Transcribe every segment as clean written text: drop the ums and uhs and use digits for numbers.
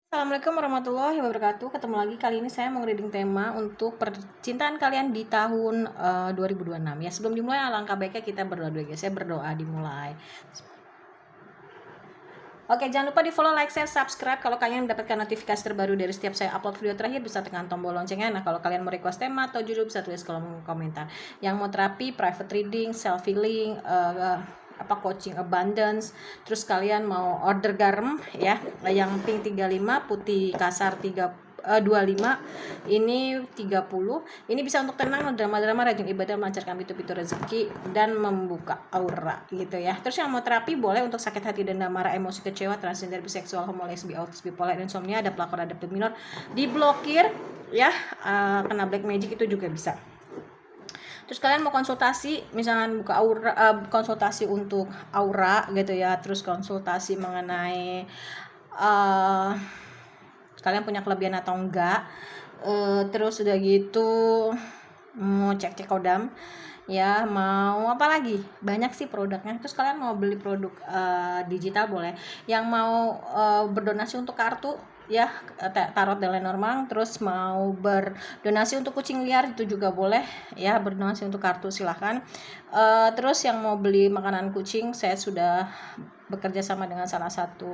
Assalamualaikum warahmatullahi wabarakatuh. Ketemu lagi, kali ini saya mau reading tema untuk percintaan kalian di tahun 2026 ya. Sebelum dimulai, alangkah baiknya kita berdoa dulu guys. Saya berdoa dimulai. Oke, jangan lupa di follow, like, share, subscribe kalau kalian mendapatkan notifikasi terbaru dari setiap saya upload video terakhir. Bisa tekan tombol loncengnya. Nah, kalau kalian mau request tema atau judul bisa tulis kolom komentar. Yang mau terapi, private reading, self healing, coaching abundance, terus kalian mau order garam ya, yang pink 35, putih kasar 25, ini 30. Ini bisa untuk tenang, drama-drama, rajin ibadah, melancarkan pintu-pintu rezeki dan membuka aura gitu ya. Terus yang mau terapi boleh untuk sakit hati, dendam, marah, emosi, kecewa, transgender, biseksual, homo, lesbi, autis, bipolar, insomnia, ada pelakor, ada minor, diblokir ya, kena black magic itu juga bisa. Terus kalian mau konsultasi, misalkan buka aura, konsultasi untuk aura gitu ya, terus konsultasi mengenai kalian punya kelebihan atau enggak, terus udah gitu mau cek kodam ya, mau apa lagi, banyak sih produknya. Terus kalian mau beli produk digital boleh, yang mau berdonasi untuk kartu ya, tarot dan Lenormand, terus mau berdonasi untuk kucing liar itu juga boleh ya, berdonasi untuk kartu silahkan. Terus yang mau beli makanan kucing, saya sudah bekerja sama dengan salah satu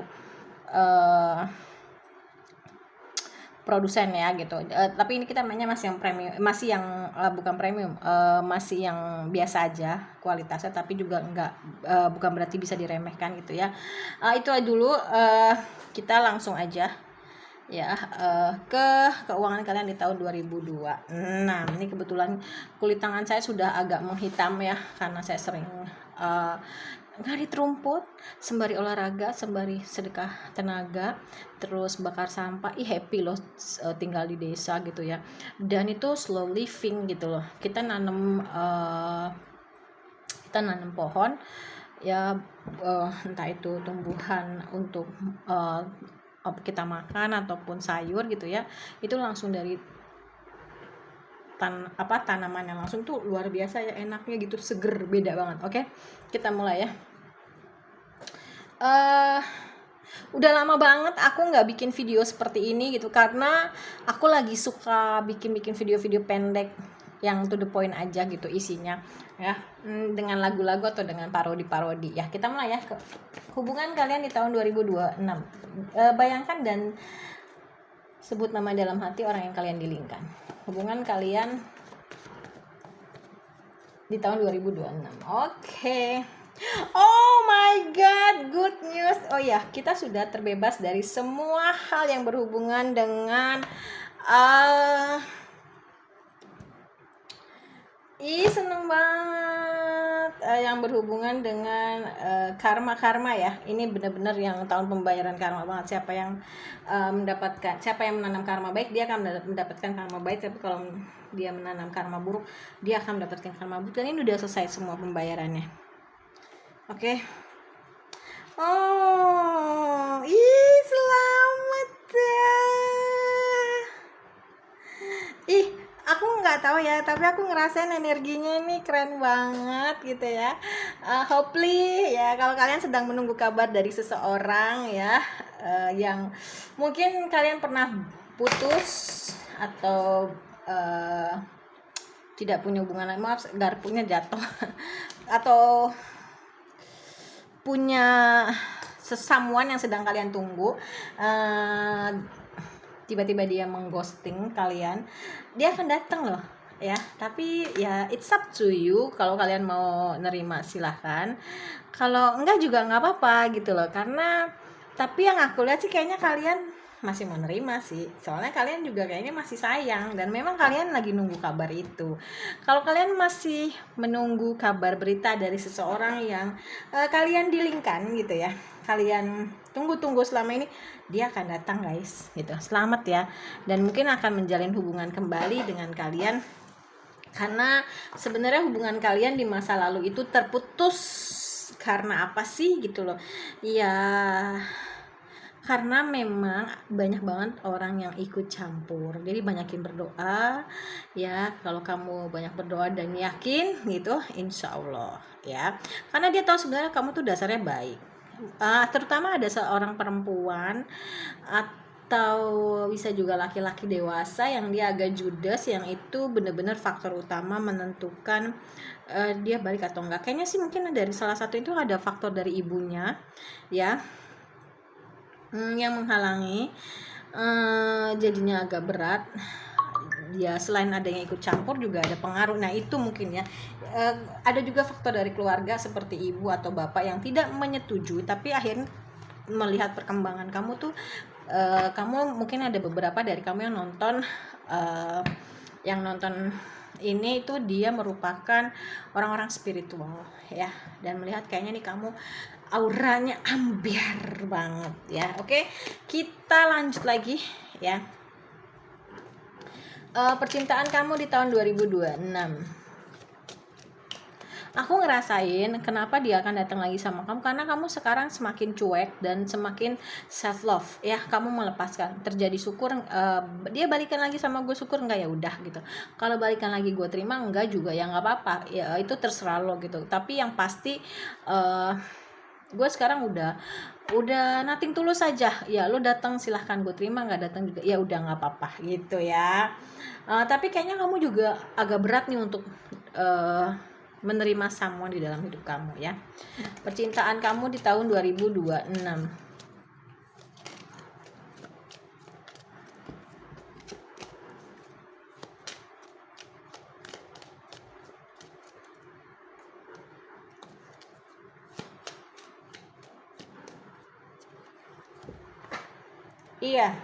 produsen ya gitu. Tapi ini kita mainnya masih yang premium, masih yang bukan premium, masih yang biasa aja kualitasnya, tapi juga enggak, bukan berarti bisa diremehkan gitu ya. Itu dulu, kita langsung aja ya ke keuangan kalian di tahun 2002. Nah, ini kebetulan kulit tangan saya sudah agak menghitam ya, karena saya sering ngarit rumput sembari olahraga, sembari sedekah tenaga, terus bakar sampah. Happy loh tinggal di desa gitu ya, dan itu slow living gitu loh. Kita nanam pohon ya, entah itu tumbuhan untuk kita makan ataupun sayur gitu ya, itu langsung dari tanaman yang langsung tuh luar biasa ya, enaknya gitu, seger, beda banget. Oke, kita mulai ya. Udah lama banget aku nggak bikin video seperti ini gitu, karena aku lagi suka bikin video-video pendek yang to the point aja gitu isinya ya, dengan lagu-lagu atau dengan parodi ya. Kita mulai ya, hubungan kalian di tahun 2026. Bayangkan dan sebut nama dalam hati orang yang kalian dilingkan. Hubungan kalian di tahun 2026. Oke. Oh my god, good news. Oh ya, kita sudah terbebas dari semua hal yang berhubungan dengan seneng banget, yang berhubungan dengan karma ya. Ini benar-benar yang tahun pembayaran karma banget. Siapa yang menanam karma baik, dia akan mendapatkan karma baik. Tapi kalau dia menanam karma buruk, dia akan mendapatkan karma buruk. Dan ini udah selesai semua pembayarannya. Oke. Oh, selamat ya. Aku nggak tahu ya, tapi aku ngerasain energinya ini keren banget gitu ya. Hopefully ya, kalau kalian sedang menunggu kabar dari seseorang ya, yang mungkin kalian pernah putus atau tidak punya hubungan, maaf, garpunya jatuh atau punya sesamuan yang sedang kalian tunggu, tiba-tiba dia mengghosting kalian, dia akan datang loh ya. Tapi ya it's up to you, kalau kalian mau nerima silahkan, kalau enggak juga nggak apa-apa gitu loh. Karena tapi yang aku lihat sih kayaknya kalian masih mau nerima sih, soalnya kalian juga kayaknya masih sayang, dan memang kalian lagi nunggu kabar itu. Kalau kalian masih menunggu kabar berita dari seseorang yang kalian dilingkan gitu ya, kalian tunggu-tunggu selama ini, dia akan datang guys gitu. Selamat ya, dan mungkin akan menjalin hubungan kembali dengan kalian, karena sebenarnya hubungan kalian di masa lalu itu terputus karena apa sih gitu loh ya. Karena memang banyak banget orang yang ikut campur, jadi banyakin berdoa ya. Kalau kamu banyak berdoa dan yakin gitu, insya Allah ya, karena dia tahu sebenarnya kamu tuh dasarnya baik. Terutama ada seorang perempuan atau bisa juga laki-laki dewasa yang dia agak judes, yang itu bener-bener faktor utama menentukan dia balik atau enggak. Kayaknya sih mungkin dari salah satu itu ada faktor dari ibunya ya, yang menghalangi, jadinya agak berat ya. Selain adanya ikut campur juga ada pengaruh. Nah itu mungkin ya, ada juga faktor dari keluarga seperti ibu atau bapak yang tidak menyetujui, tapi akhirnya melihat perkembangan kamu tuh, kamu mungkin ada beberapa dari kamu yang nonton ini itu dia merupakan orang-orang spiritual ya, dan melihat kayaknya nih kamu auranya ambiar banget ya. Oke, kita lanjut lagi ya. Percintaan kamu di tahun 2026. Aku ngerasain kenapa dia akan datang lagi sama kamu, karena kamu sekarang semakin cuek dan semakin self love ya. Kamu melepaskan, terjadi syukur, dia balikan lagi sama gue, syukur enggak ya udah gitu. Kalau balikan lagi gue terima, enggak juga ya nggak apa-apa ya, itu terserah lo gitu. Tapi yang pasti gue sekarang udah nothing tulus saja ya. Lo datang silahkan gue terima, nggak datang juga ya udah nggak apa-apa gitu ya. Tapi kayaknya kamu juga agak berat nih untuk menerima someone di dalam hidup kamu ya. Percintaan kamu di tahun 2026. Iya.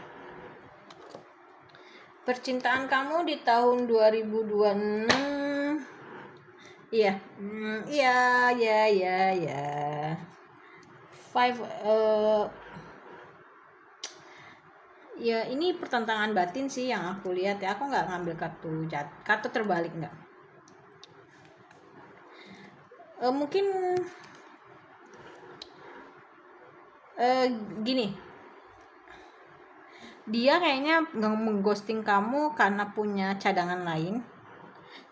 Percintaan kamu di tahun 2026. Iya. Iya. Five, ya ini pertentangan batin sih yang aku lihat ya. Aku nggak ngambil kartu terbalik, nggak. Mungkin gini, dia kayaknya mengghosting kamu karena punya cadangan lain,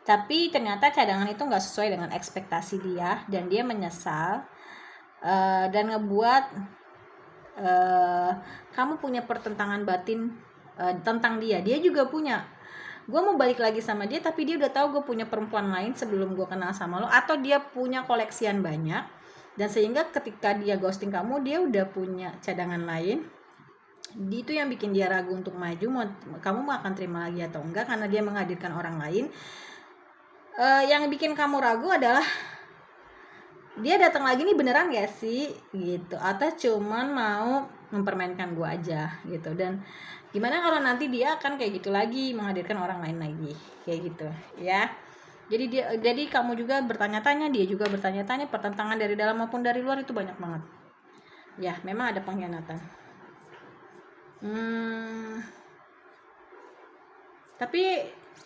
tapi ternyata cadangan itu nggak sesuai dengan ekspektasi dia dan dia menyesal, dan ngebuat kamu punya pertentangan batin tentang dia. Dia juga punya, gue mau balik lagi sama dia tapi dia udah tahu gue punya perempuan lain sebelum gue kenal sama lo, atau dia punya koleksian banyak dan sehingga ketika dia ghosting kamu dia udah punya cadangan lain. Itu yang bikin dia ragu untuk maju, kamu mau akan terima lagi atau enggak karena dia menghadirkan orang lain. Yang bikin kamu ragu adalah dia datang lagi nih beneran gak sih gitu, atau cuman mau mempermainkan gue aja gitu. Dan gimana kalau nanti dia akan kayak gitu lagi, menghadirkan orang lain lagi kayak gitu ya. Jadi kamu juga bertanya-tanya, dia juga bertanya-tanya. Pertentangan dari dalam maupun dari luar itu banyak banget ya. Memang ada pengkhianatan. Tapi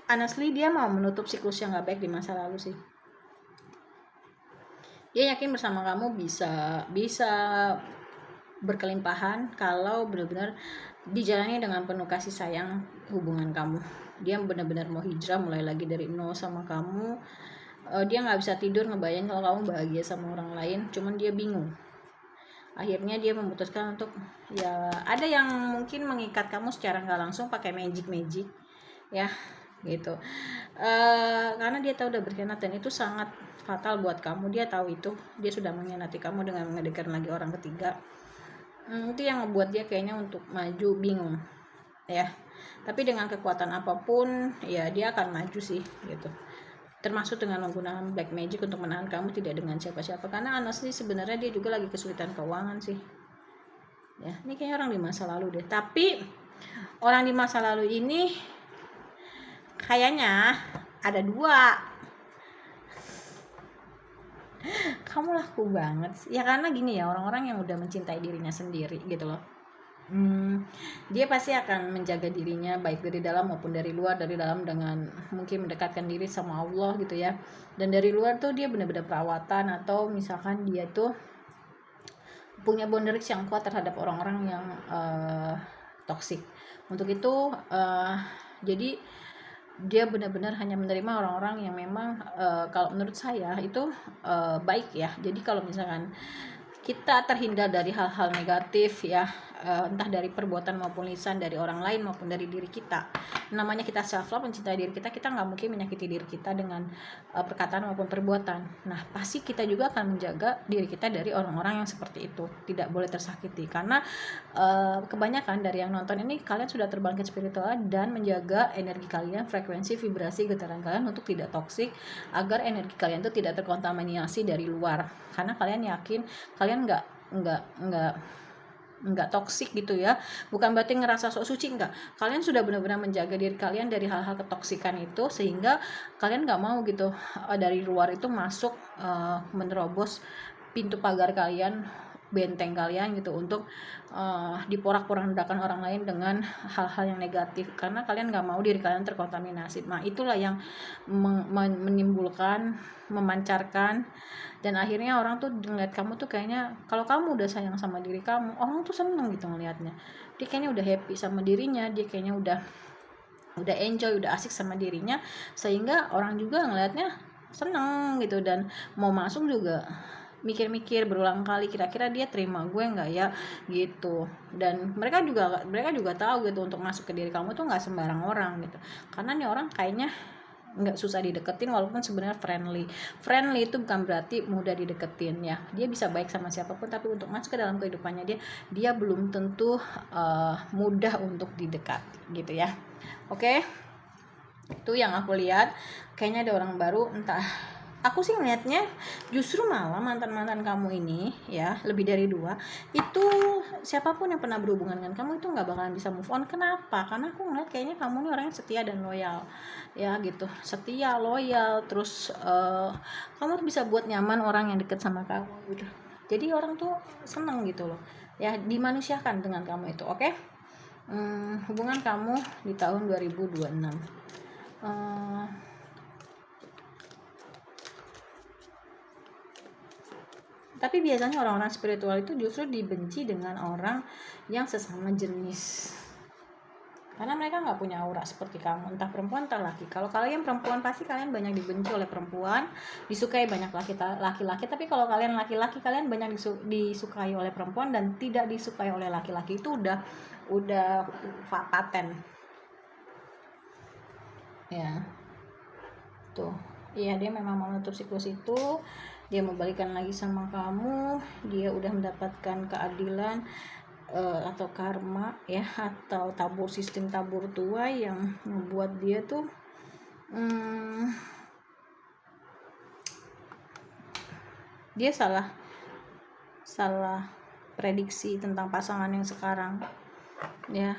honestly dia mau menutup siklus yang gak baik di masa lalu sih. Dia yakin bersama kamu bisa berkelimpahan kalau benar-benar dijalani dengan penuh kasih sayang hubungan kamu. Dia benar-benar mau hijrah mulai lagi dari nol sama kamu. Dia nggak bisa tidur ngebayang kalau kamu bahagia sama orang lain, cuman dia bingung. Akhirnya dia memutuskan untuk, ya ada yang mungkin mengikat kamu secara nggak langsung pakai magic ya gitu. Karena dia tahu udah berkhianat dan itu sangat fatal buat kamu. Dia tahu itu, dia sudah mengkhianati kamu dengan menghadirkan lagi orang ketiga. Itu yang membuat dia kayaknya untuk maju bingung ya. Tapi dengan kekuatan apapun ya dia akan maju sih gitu, termasuk dengan menggunakan black magic untuk menahan kamu tidak dengan siapa-siapa. Karena honestly sebenarnya dia juga lagi kesulitan keuangan sih ya. Ini kayaknya orang di masa lalu deh. Tapi orang di masa lalu ini kayaknya ada dua. Kamu laku banget sih ya, karena gini ya, orang-orang yang udah mencintai dirinya sendiri gitu loh, dia pasti akan menjaga dirinya baik dari dalam maupun dari luar. Dari dalam dengan mungkin mendekatkan diri sama Allah gitu ya, dan dari luar tuh dia benar-benar perawatan, atau misalkan dia tuh punya boundaries yang kuat terhadap orang-orang yang toksik. Untuk itu jadi dia benar-benar hanya menerima orang-orang yang memang kalau menurut saya itu baik ya. Jadi kalau misalkan kita terhindar dari hal-hal negatif ya, entah dari perbuatan maupun lisan, dari orang lain maupun dari diri kita. Namanya kita self love, mencintai diri kita, kita nggak mungkin menyakiti diri kita dengan perkataan maupun perbuatan. Nah, pasti kita juga akan menjaga diri kita dari orang-orang yang seperti itu, tidak boleh tersakiti. Karena kebanyakan dari yang nonton ini kalian sudah terbangkit spiritual dan menjaga energi kalian, frekuensi, vibrasi, getaran kalian untuk tidak toksik, agar energi kalian itu tidak terkontaminasi dari luar. Karena kalian yakin kalian nggak toksik gitu ya, bukan berarti ngerasa sok suci, enggak. Kalian sudah benar-benar menjaga diri kalian dari hal-hal ketoksikan itu, sehingga kalian nggak mau gitu dari luar itu masuk, menerobos pintu pagar kalian, benteng kalian gitu, untuk diporak-porandakan orang lain dengan hal-hal yang negatif, karena kalian nggak mau diri kalian terkontaminasi. Nah, itulah yang menimbulkan, memancarkan, dan akhirnya orang tuh ngeliat kamu tuh kayaknya, kalau kamu udah sayang sama diri kamu, orang tuh seneng gitu ngeliatnya. Dia kayaknya udah happy sama dirinya, dia kayaknya udah enjoy, udah asik sama dirinya, sehingga orang juga ngeliatnya seneng gitu, dan mau masuk juga mikir-mikir berulang kali, kira-kira dia terima gue nggak ya gitu. Dan mereka juga tahu gitu, untuk masuk ke diri kamu tuh nggak sembarang orang gitu, karena nih orang kayaknya nggak susah dideketin, walaupun sebenarnya friendly itu bukan berarti mudah dideketin ya. Dia bisa baik sama siapapun, tapi untuk masuk ke dalam kehidupannya dia belum tentu mudah untuk didekati gitu ya. Oke, itu yang aku lihat. Kayaknya ada orang baru, entah. Aku sih ngeliatnya justru malah mantan kamu ini ya, lebih dari 2 itu, siapapun yang pernah berhubungan dengan kamu itu nggak bakalan bisa move on. Kenapa? Karena aku ngeliat kayaknya kamu nih orang yang setia dan loyal ya gitu, setia, loyal, terus kamu tuh bisa buat nyaman orang yang deket sama kamu gitu. Jadi orang tuh seneng gitu loh ya, dimanusiakan dengan kamu itu. Oke. Hubungan kamu di tahun 2026, tapi biasanya orang-orang spiritual itu justru dibenci dengan orang yang sesama jenis, karena mereka nggak punya aura seperti kamu, entah perempuan entah laki. Kalau kalian perempuan, pasti kalian banyak dibenci oleh perempuan, disukai banyak laki-laki. Tapi kalau kalian laki-laki, kalian banyak disukai oleh perempuan dan tidak disukai oleh laki-laki. Itu udah paten ya. Tuh, iya, dia memang mau menutup siklus itu, dia mau balikan lagi sama kamu, dia udah mendapatkan keadilan atau karma ya, atau sistem tabur tuai yang membuat dia tuh dia salah prediksi tentang pasangan yang sekarang ya.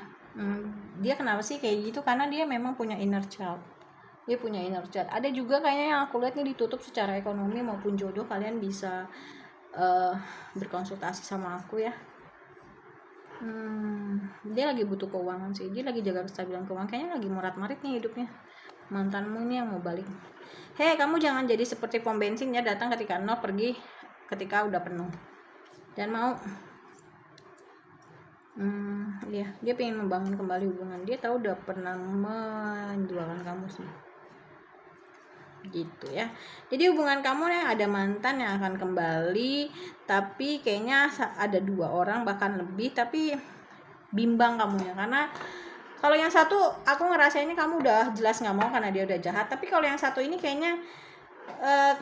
Dia kenapa sih kayak gitu? Karena dia memang punya inner child. Ada juga kayaknya yang aku lihat nih ditutup secara ekonomi maupun jodoh. Kalian bisa berkonsultasi sama aku ya. Dia lagi butuh keuangan sih, dia lagi jaga kestabilan keuangan, kayaknya lagi morat-marit nih hidupnya. Mantanmu ini yang mau balik. Hei, kamu jangan jadi seperti pom bensin ya, datang ketika nol, pergi ketika udah penuh. Dan mau ya, dia pengen membangun kembali hubungan. Dia tahu udah pernah menjualkan kamu sih gitu ya. Jadi hubungan kamu yang ada mantan yang akan kembali, tapi kayaknya ada 2 orang bahkan lebih, tapi bimbang kamu ya. Karena kalau yang satu aku ngerasainnya kamu udah jelas nggak mau karena dia udah jahat, tapi kalau yang satu ini kayaknya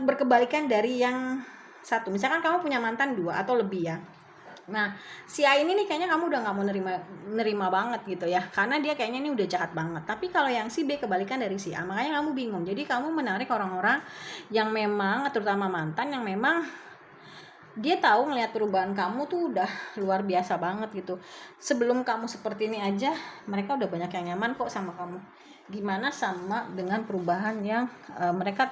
berkebalikan dari yang satu. Misalkan kamu punya mantan 2 atau lebih ya. Nah, si A ini nih kayaknya kamu udah nggak mau nerima banget gitu ya, karena dia kayaknya ini udah jahat banget. Tapi kalau yang si B kebalikan dari si A, makanya kamu bingung. Jadi kamu menarik orang-orang yang memang, terutama mantan, yang memang dia tahu ngelihat perubahan kamu tuh udah luar biasa banget gitu. Sebelum kamu seperti ini aja, mereka udah banyak yang nyaman kok sama kamu. Gimana sama dengan perubahan yang mereka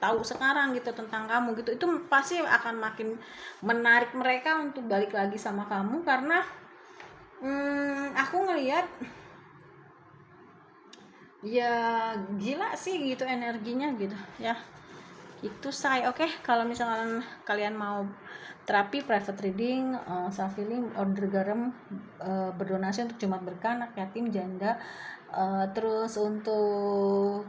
tahu sekarang gitu tentang kamu gitu. Itu pasti akan makin menarik mereka untuk balik lagi sama kamu, karena aku ngelihat ya gila sih gitu energinya gitu ya. Itu say. Oke, kalau misalkan kalian mau terapi, private reading, self healing, order garam, berdonasi untuk Jumat Berkah, anak yatim, janda, terus untuk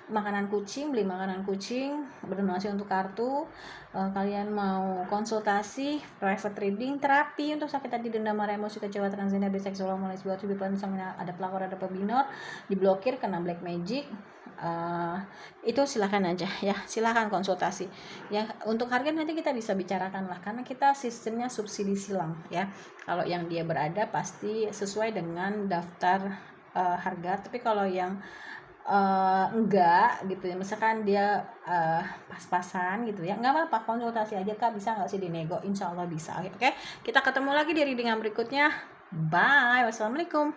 makanan kucing, beli makanan kucing, berdonasi untuk kartu, kalian mau konsultasi, private reading, terapi untuk sakit hati, dendam, marah, emosi, kecewa, transgender, biseksual, homoseksual, bipolar, insomnia, ada pelakor, ada pebinor, diblokir, kena black magic, itu silakan aja ya, silakan konsultasi ya. Untuk harga nanti kita bisa bicarakan lah, karena kita sistemnya subsidi silang ya. Kalau yang dia berada pasti sesuai dengan daftar harga, tapi kalau yang enggak gitu ya, misalkan dia pas-pasan gitu ya, nggak apa-apa, konsultasi aja Kak, bisa nggak sih dinego, insya Allah bisa. Oke, kita ketemu lagi di reading yang berikutnya. Bye, wassalamualaikum.